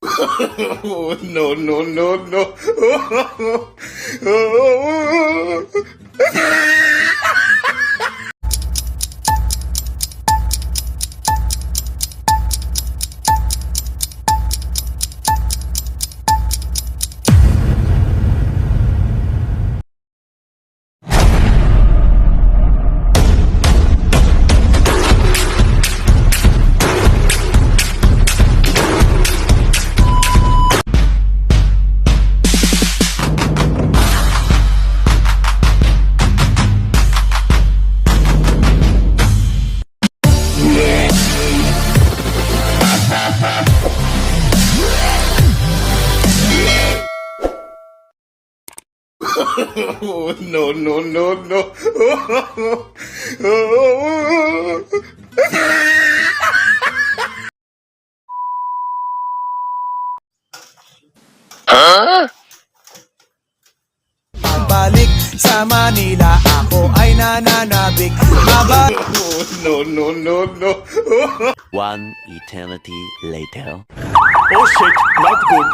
Oh, no, no, no, no. Oh, no, no, no, no. Balik sa Manila, ako ay nananabik. Oh, no, no, no, no. One eternity later. Oh shit, not good.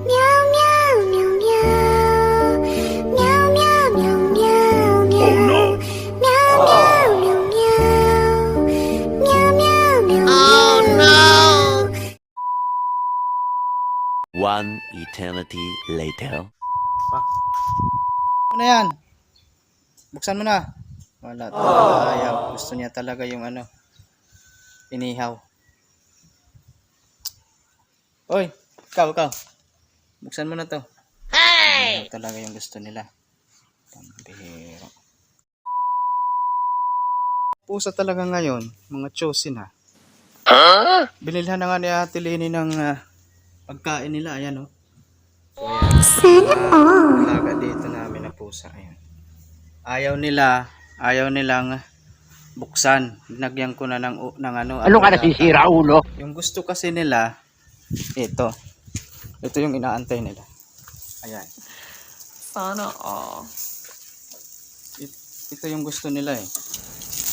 Meow meow meow meow. Meow meow meow meow meow. Oh no. Meow meow meow meow. Meow meow meow. Oh no. One eternity later. Ano yan? Buksan mo na. Wala talaga, ayaw. Gusto niya talaga yung inihaw. Oy, ikaw. Buksan mo na to. Inihaw talaga yung gusto nila. Pambihira. Pusa talaga ngayon, mga chosin ha. Binilhan na nga ni Ate Lini ng pagkain nila, ayan oh. Alaga dito namin na pusa. Ayan. Ayaw nilang buksan. Binagyan ko na ng Ano ka nasisira, ulo? Yung gusto kasi nila, ito. Ito yung inaantay nila. Ayan. Sana all. Ito yung gusto nila eh.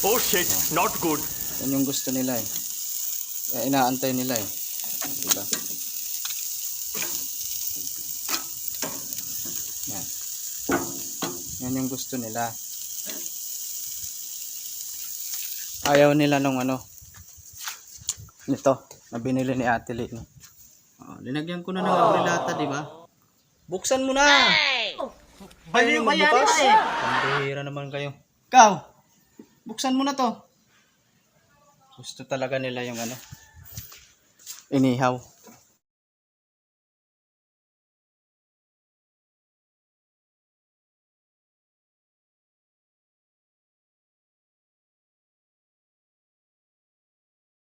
Oh shit, not good. Yan yung gusto nila eh. Kaya inaantay nila eh. Diba? Yan. Yan yung gusto nila. Ayaw nila nung nito na binili ni Ate Lini. Linagyan ko na ng abrilata, di ba? Buksan mo na! Ayaw nyo magbukas? Pambihira naman kayo. Ikaw! Buksan mo na to. Gusto talaga nila yung inihaw.